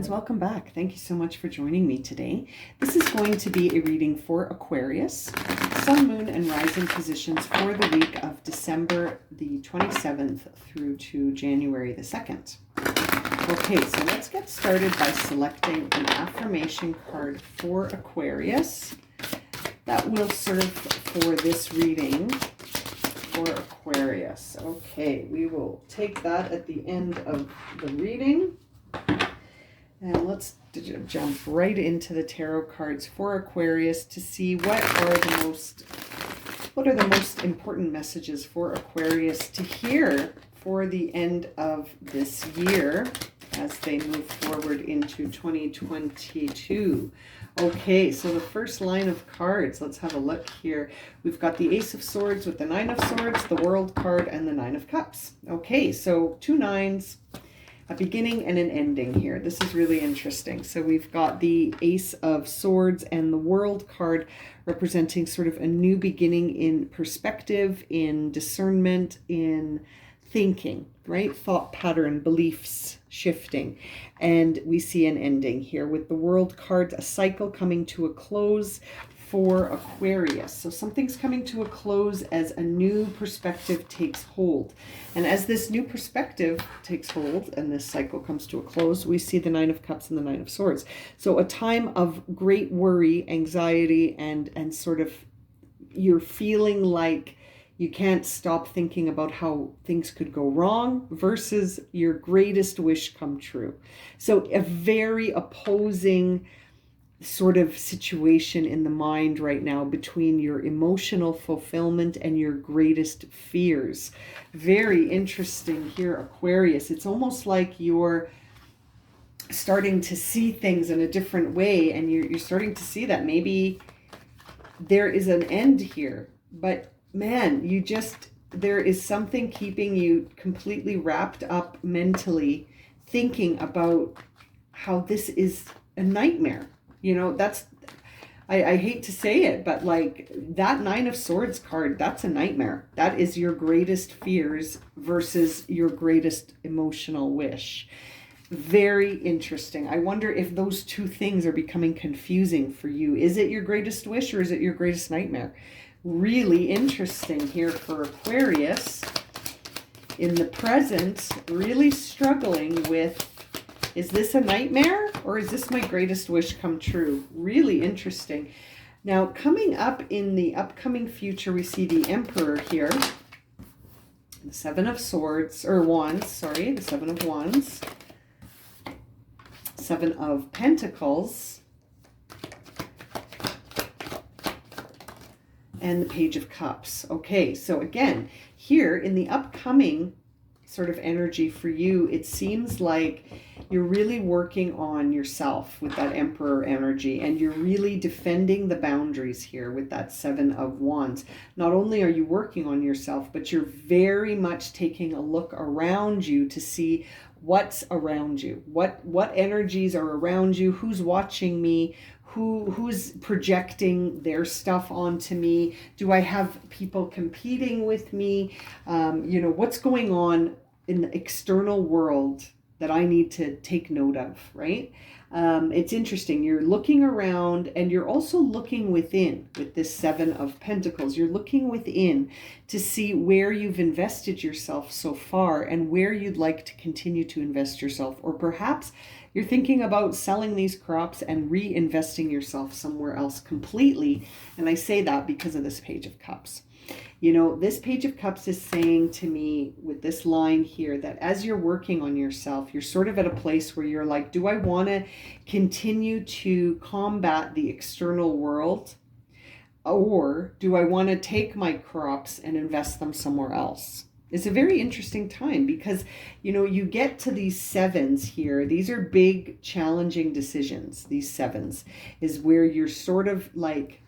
friends, welcome back. Thank you so much for joining me today. This is going to be a reading for Aquarius, Sun, Moon, and Rising positions for the week of December the 27th through to January the 2nd. Okay, so let's get started by selecting an affirmation card for Aquarius that will serve for this reading for Aquarius. Okay, we will take that at the end of the reading. And let's jump right into the tarot cards for Aquarius to see what are the most important messages for Aquarius to hear for the end of this year as they move forward into 2022. Okay, so the first line of cards, let's have a look here. We've got the Ace of Swords with the Nine of Swords, the World card, and the Nine of Cups. Okay, so two nines, a beginning and an ending here. This is really interesting. So we've got the Ace of Swords and the World card representing sort of a new beginning in perspective, in discernment, in thinking, right? Thought pattern, beliefs shifting. And we see an ending here with the World card, a cycle coming to a close for Aquarius. So something's coming to a close as a new perspective takes hold. And as this new perspective takes hold and this cycle comes to a close, we see the Nine of Cups and the Nine of Swords. So a time of great worry, anxiety, and sort of you're feeling like you can't stop thinking about how things could go wrong versus your greatest wish come true. So a very opposing sort of situation in the mind right now between your emotional fulfillment and your greatest fears. Very interesting here, Aquarius. It's almost like you're starting to see things in a different way, and you're starting to see that maybe there is an end here, but man, there is something keeping you completely wrapped up mentally thinking about how this is a nightmare. You know, I hate to say it, but like that Nine of Swords card, that's a nightmare. That is your greatest fears versus your greatest emotional wish. Very interesting. I wonder if those two things are becoming confusing for you. Is it your greatest wish or is it your greatest nightmare? Really interesting here for Aquarius. In the present, really struggling with, is this a nightmare or is this my greatest wish come true? Really interesting. Now, coming up in the upcoming future, we see the Emperor here. The Seven of Swords, or Wands, sorry, the Seven of Wands. Seven of Pentacles. And the Page of Cups. Okay, so again, here in the upcoming sort of energy for you, it seems like you're really working on yourself with that Emperor energy, and you're really defending the boundaries here with that Seven of Wands. Not only are you working on yourself, but you're very much taking a look around you to see what's around you, what energies are around you, who's watching me, who's projecting their stuff onto me. Do I have people competing with me? You know, what's going on in the external world that I need to take note of, right? It's interesting. You're looking around and you're also looking within with this Seven of Pentacles. You're looking within to see where you've invested yourself so far and where you'd like to continue to invest yourself. Or perhaps you're thinking about selling these crops and reinvesting yourself somewhere else completely. And I say that because of this Page of Cups. You know, this Page of Cups is saying to me with this line here that as you're working on yourself, you're sort of at a place where you're like, do I want to continue to combat the external world? Or do I want to take my crops and invest them somewhere else? It's a very interesting time because, you know, you get to these sevens here. These are big, challenging decisions. These sevens is where you're sort of like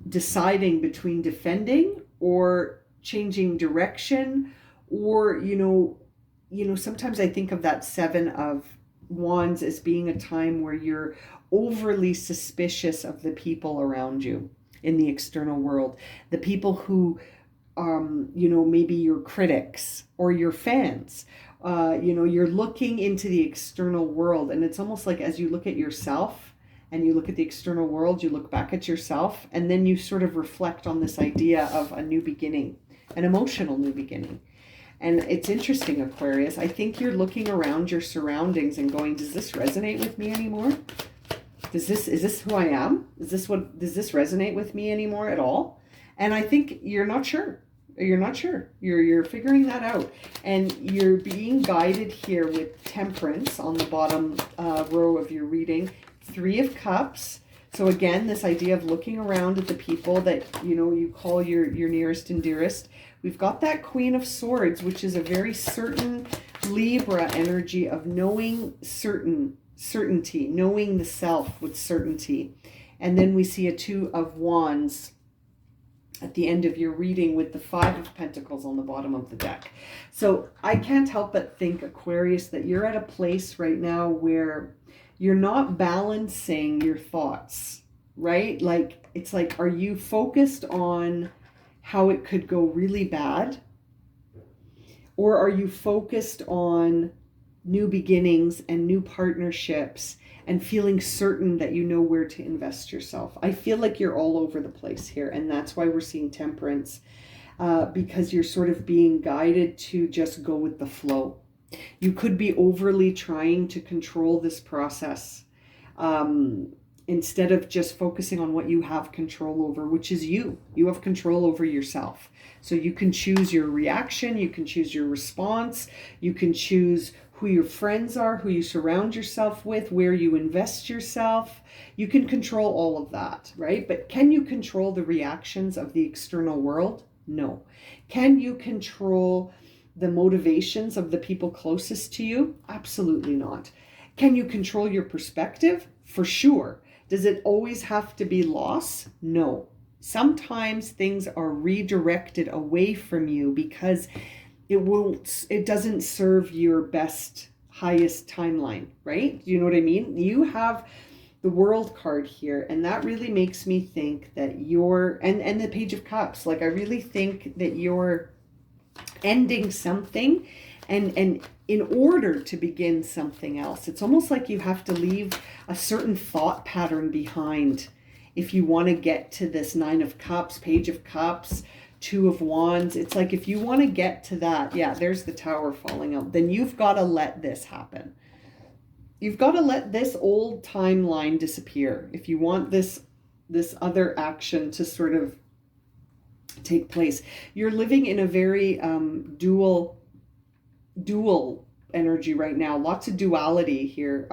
deciding between defending or changing direction, or, you know, sometimes I think of that Seven of Wands as being a time where you're overly suspicious of the people around you in the external world, the people who, you know, maybe your critics or your fans, You know, you're looking into the external world, and it's almost like as you look at yourself and you look at the external world, you look back at yourself, and then you sort of reflect on this idea of a new beginning, an emotional new beginning. And it's interesting, Aquarius. I think you're looking around your surroundings and going, does this resonate with me anymore? Is this who I am? Does this resonate with me anymore at all? And I think you're not sure. You're not sure. You're figuring that out. And you're being guided here with Temperance on the bottom row of your reading. 3 of Cups. So again, this idea of looking around at the people that, you know, you call your nearest and dearest. We've got that Queen of Swords, which is a very certain Libra energy of knowing certainty, knowing the self with certainty. And then we see a 2 of Wands at the end of your reading with the 5 of Pentacles on the bottom of the deck. So I can't help but think, Aquarius, that you're at a place right now where you're not balancing your thoughts, right? Like, it's like, are you focused on how it could go really bad? Or are you focused on new beginnings and new partnerships and feeling certain that you know where to invest yourself? I feel like you're all over the place here, and that's why we're seeing Temperance, because you're sort of being guided to just go with the flow. You could be overly trying to control this process instead of just focusing on what you have control over, which is you. You have control over yourself. So you can choose your reaction, you can choose your response, you can choose who your friends are, who you surround yourself with, where you invest yourself. You can control all of that, right? But can you control the reactions of the external world? No. Can you control the motivations of the people closest to you? Absolutely not. Can you control your perspective? For sure. Does it always have to be loss? No. Sometimes things are redirected away from you because it doesn't serve your best, highest timeline, right? You know what I mean? You have the World card here, and that really makes me think that you're, and the Page of Cups, like I really think that you're ending something and in order to begin something else. It's almost like you have to leave a certain thought pattern behind if you want to get to this 9 of Cups, Page of Cups, 2 of Wands. It's like if you want to get to that, yeah, there's the Tower falling out, then you've got to let this happen. You've got to let this old timeline disappear if you want this other action to sort of take place. You're living in a very dual energy right now. Lots of duality here,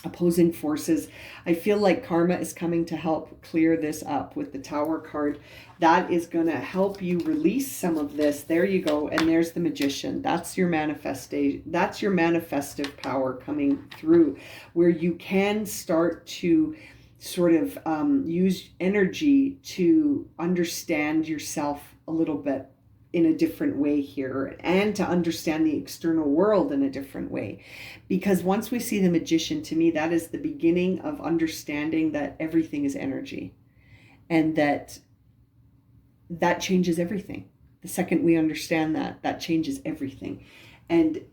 opposing forces. I feel like karma is coming to help clear this up with the Tower card. That is going to help you release some of this. There you go. And there's the Magician. That's your manifestation. That's your manifestive power coming through, where you can start to sort of use energy to understand yourself a little bit in a different way here, and to understand the external world in a different way. Because once we see the Magician, to me, that is the beginning of understanding that everything is energy, and that changes everything. The second we understand that changes everything. And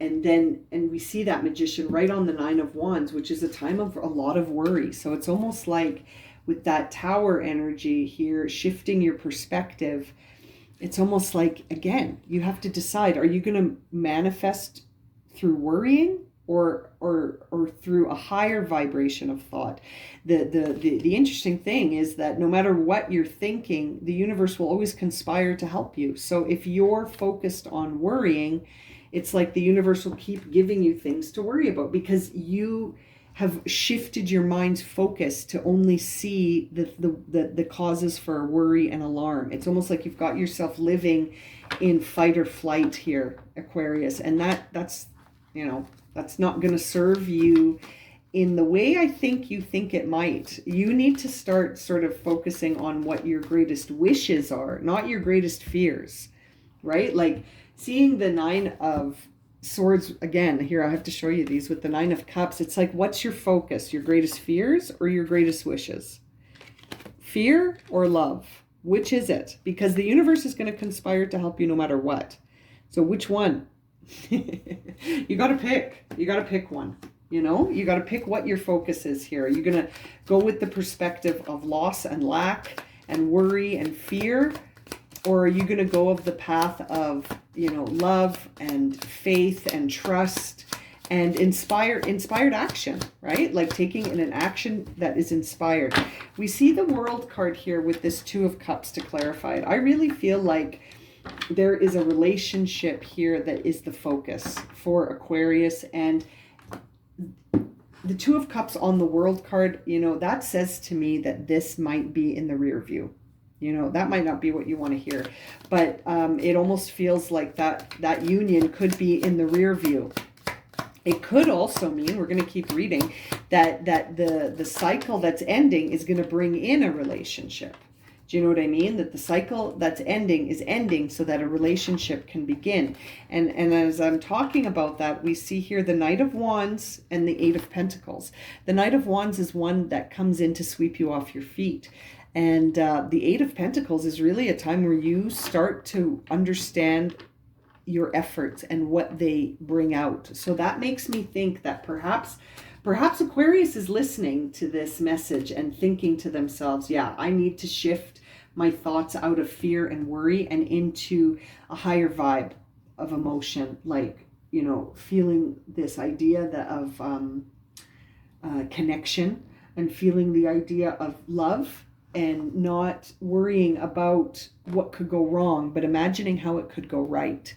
we see that Magician right on the 9 of Wands, which is a time of a lot of worry. So it's almost like with that Tower energy here, shifting your perspective, it's almost like, again, you have to decide, are you going to manifest through worrying or through a higher vibration of thought? The interesting thing is that no matter what you're thinking, the universe will always conspire to help you. So if you're focused on worrying, it's like the universe will keep giving you things to worry about, because you have shifted your mind's focus to only see the causes for worry and alarm. It's almost like you've got yourself living in fight or flight here, Aquarius. And that's not going to serve you in the way I think you think it might. You need to start sort of focusing on what your greatest wishes are, not your greatest fears, right? Like seeing the 9 of Swords again here, I have to show you these with the 9 of Cups. It's like, what's your focus? Your greatest fears or your greatest wishes? Fear or love? Which is it? Because the universe is going to conspire to help you no matter what. So which one? You got to pick. You got to pick one. You know, you got to pick what your focus is here. Are you going to go with the perspective of loss and lack and worry and fear? Or are you going to go of the path of, you know, love and faith and trust and inspired action, right? Like taking an action that is inspired. We see the World card here with this Two of Cups to clarify it. I really feel like there is a relationship here that is the focus for Aquarius, and the Two of Cups on the World card, you know, that says to me that this might be in the rear view. You know, that might not be what you want to hear, but it almost feels like that union could be in the rear view. It could also mean, we're going to keep reading, that the cycle that's ending is going to bring in a relationship. Do you know what I mean? That the cycle that's ending is ending so that a relationship can begin. And as I'm talking about that, we see here the Knight of Wands and the Eight of Pentacles. The Knight of Wands is one that comes in to sweep you off your feet. And the Eight of Pentacles is really a time where you start to understand your efforts and what they bring out. So that makes me think that perhaps Aquarius is listening to this message and thinking to themselves, yeah, I need to shift my thoughts out of fear and worry and into a higher vibe of emotion, like, you know, feeling this idea that of connection and feeling the idea of love, and not worrying about what could go wrong, but imagining how it could go right.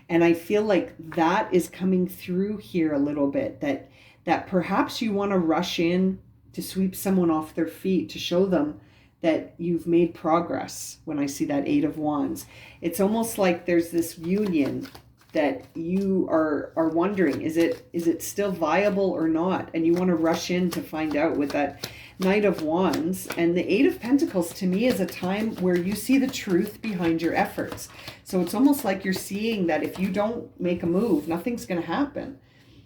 And I feel like that is coming through here a little bit, that perhaps you want to rush in to sweep someone off their feet, to show them that you've made progress. When I see that Eight of Wands, it's almost like there's this union that you are wondering, is it still viable or not? And you want to rush in to find out with that Knight of Wands. And the Eight of Pentacles to me is a time where you see the truth behind your efforts. So it's almost like you're seeing that if you don't make a move, nothing's going to happen.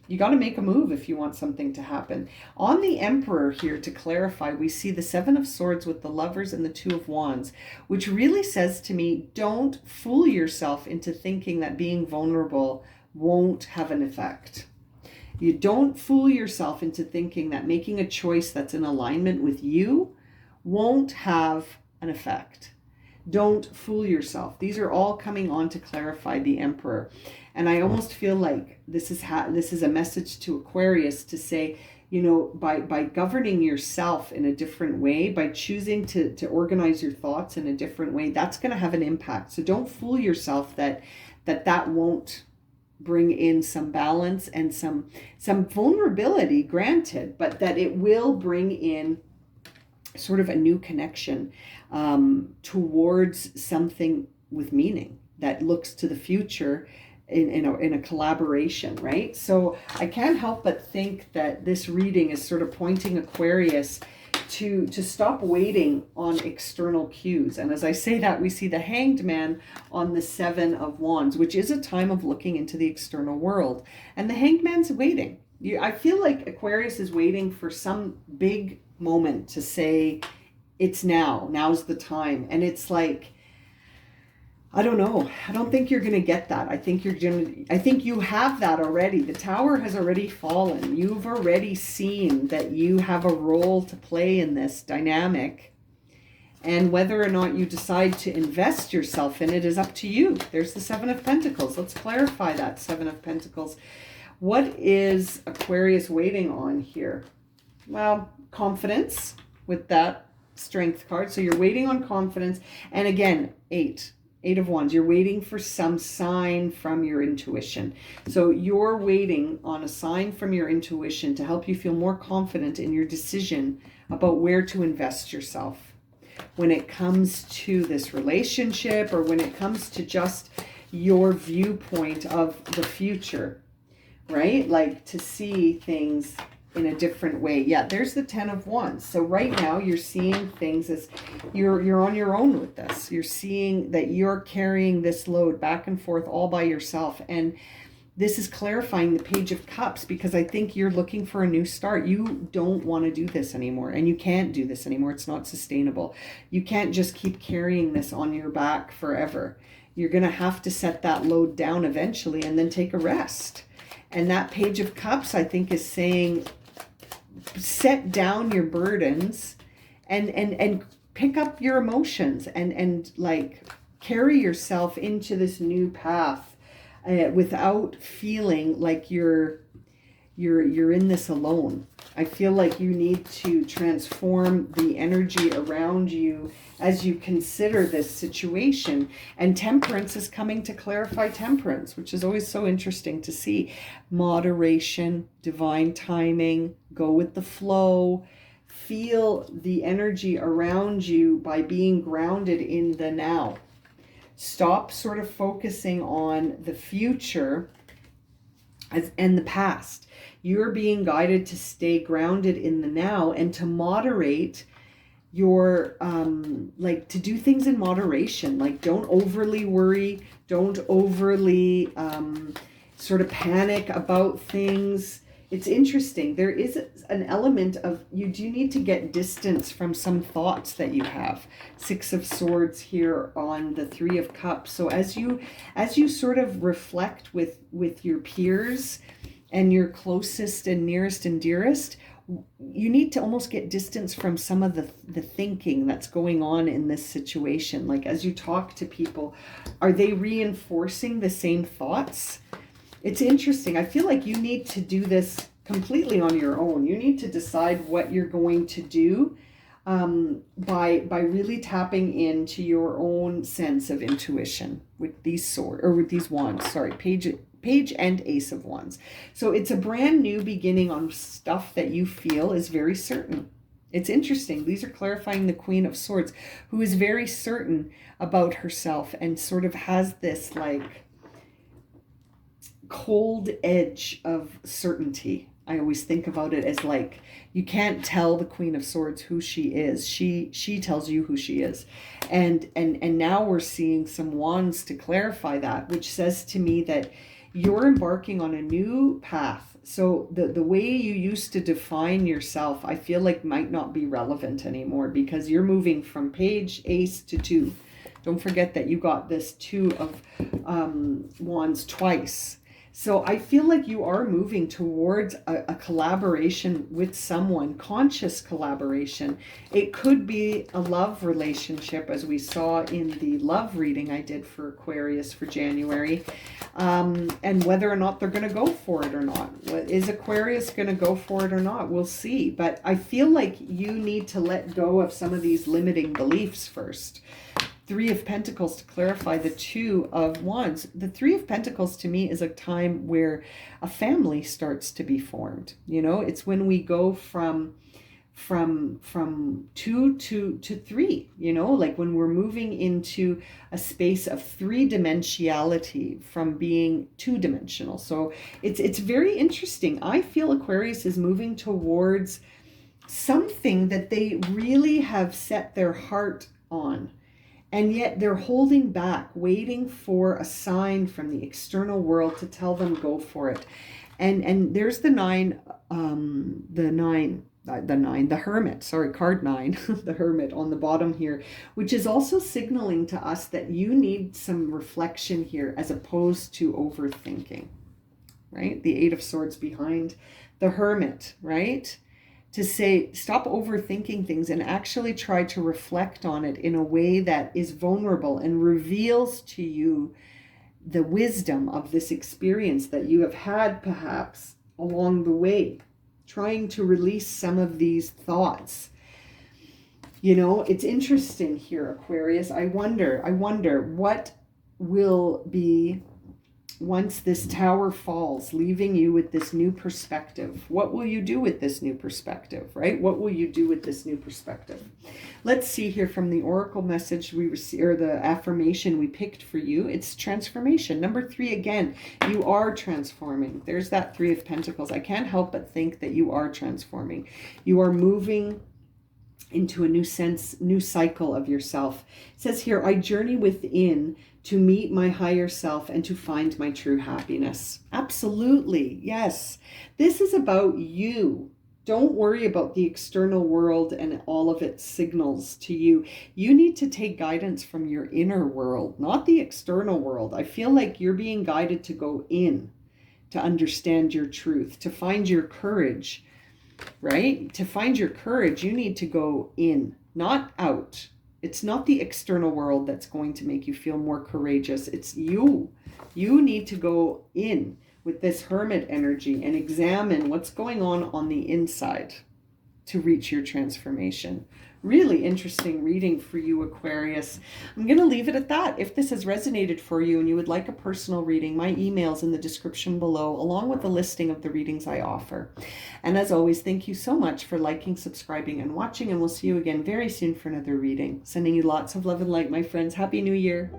You got to make a move if you want something to happen. On the Emperor here, to clarify, we see the Seven of Swords with the Lovers and the Two of Wands, which really says to me, don't fool yourself into thinking that being vulnerable won't have an effect. You don't fool yourself into thinking that making a choice that's in alignment with you won't have an effect. Don't fool yourself. These are all coming on to clarify the Emperor. And I almost feel like this is a message to Aquarius to say, you know, by governing yourself in a different way, by choosing to organize your thoughts in a different way, that's going to have an impact. So don't fool yourself that won't bring in some balance and some vulnerability, granted, but that it will bring in sort of a new connection towards something with meaning that looks to the future in a collaboration, right? So I can't help but think that this reading is sort of pointing Aquarius to stop waiting on external cues. And as I say that, we see the Hanged Man on the Seven of Wands, which is a time of looking into the external world. And the Hanged Man's waiting. I feel like Aquarius is waiting for some big moment to say, it's now. Now's the time. And it's like, I don't know. I don't think you're going to get that. I think you have that already. The Tower has already fallen. You've already seen that you have a role to play in this dynamic. And whether or not you decide to invest yourself in it is up to you. There's the Seven of Pentacles. Let's clarify that Seven of Pentacles. What is Aquarius waiting on here? Well, confidence with that Strength card. So you're waiting on confidence. And again, Eight of Wands. You're waiting for some sign from your intuition. So you're waiting on a sign from your intuition to help you feel more confident in your decision about where to invest yourself when it comes to this relationship, or when it comes to just your viewpoint of the future, right? Like to see things in a different way. Yeah, there's the Ten of Wands. So right now you're seeing things as you're on your own with this. You're seeing that you're carrying this load back and forth all by yourself. And this is clarifying the Page of Cups, because I think you're looking for a new start. You don't want to do this anymore, and you can't do this anymore. It's not sustainable. You can't just keep carrying this on your back forever. You're going to have to set that load down eventually and then take a rest. And that Page of Cups, I think, is saying set down your burdens and pick up your emotions and like carry yourself into this new path without feeling like you're in this alone. I feel like you need to transform the energy around you as you consider this situation. And Temperance is coming to clarify Temperance, which is always so interesting to see. Moderation, divine timing, go with the flow. Feel the energy around you by being grounded in the now. Stop sort of focusing on the future and the past. You're being guided to stay grounded in the now and to moderate your, like to do things in moderation. Like don't overly worry, don't overly sort of panic about things. It's interesting. There is an element of you do need to get distance from some thoughts that you have. 6 of Swords here on the 3 of Cups. So as you sort of reflect with your peers and your closest and nearest and dearest, you need to almost get distance from some of the thinking that's going on in this situation. Like as you talk to people, are they reinforcing the same thoughts? It's interesting. I feel like you need to do this completely on your own. You need to decide what you're going to do by really tapping into your own sense of intuition with these with these wands. Sorry, Page and Ace of Wands. So it's a brand new beginning on stuff that you feel is very certain. It's interesting. These are clarifying the Queen of Swords, who is very certain about herself and sort of has this like cold edge of certainty. I always think about it as like you can't tell the Queen of Swords who she is. She tells you who she is. And now we're seeing some wands to clarify that, which says to me that you're embarking on a new path. So the way you used to define yourself, I feel like might not be relevant anymore because you're moving from Page, Ace to 2. Don't forget that you got this 2 of Wands twice. So I feel like you are moving towards a collaboration with someone, conscious collaboration. It could be a love relationship, as we saw in the love reading I did for Aquarius for January. And whether or not they're going to go for it or not. Is Aquarius going to go for it or not? We'll see. But I feel like you need to let go of some of these limiting beliefs first. 3 of Pentacles to clarify the 2 of Wands. The 3 of Pentacles to me is a time where a family starts to be formed. You know, it's when we go from 2 to 3, you know, like when we're moving into a space of 3-dimensionality from being 2-dimensional. So it's very interesting. I feel Aquarius is moving towards something that they really have set their heart on. And yet they're holding back, waiting for a sign from the external world to tell them go for it. And there's the Hermit, sorry, card 9, the Hermit on the bottom here, which is also signaling to us that you need some reflection here as opposed to overthinking, right? The 8 of Swords behind the Hermit, right? To say, stop overthinking things and actually try to reflect on it in a way that is vulnerable and reveals to you the wisdom of this experience that you have had perhaps along the way, trying to release some of these thoughts. You know, it's interesting here, Aquarius. I wonder what will be once this tower falls, leaving you with this new perspective. What will you do with this new perspective, right? What will you do with this new perspective? Let's see here from the oracle message we received, or the affirmation we picked for you. It's transformation. Number 3, again, you are transforming. There's that 3 of Pentacles. I can't help but think that you are transforming. You are moving into a new cycle of yourself. It says here, I journey within to meet my higher self and to find my true happiness. Absolutely. Yes. This is about you Don't worry about the external world and all of its signals to you. You need to take guidance from your inner world, not the external world. I feel like you're being guided to go in, to understand your truth, to find your courage, right? To find your courage, you need to go in, not out. It's not the external world that's going to make you feel more courageous. It's you. You need to go in with this hermit energy and examine what's going on the inside to reach your transformation. Really interesting reading for you, Aquarius. I'm going to leave it at that. If this has resonated for you and you would like a personal reading, my email's in the description below, along with the listing of the readings I offer. And as always, thank you so much for liking, subscribing, and watching, and we'll see you again very soon for another reading. Sending you lots of love and light, my friends. Happy New Year.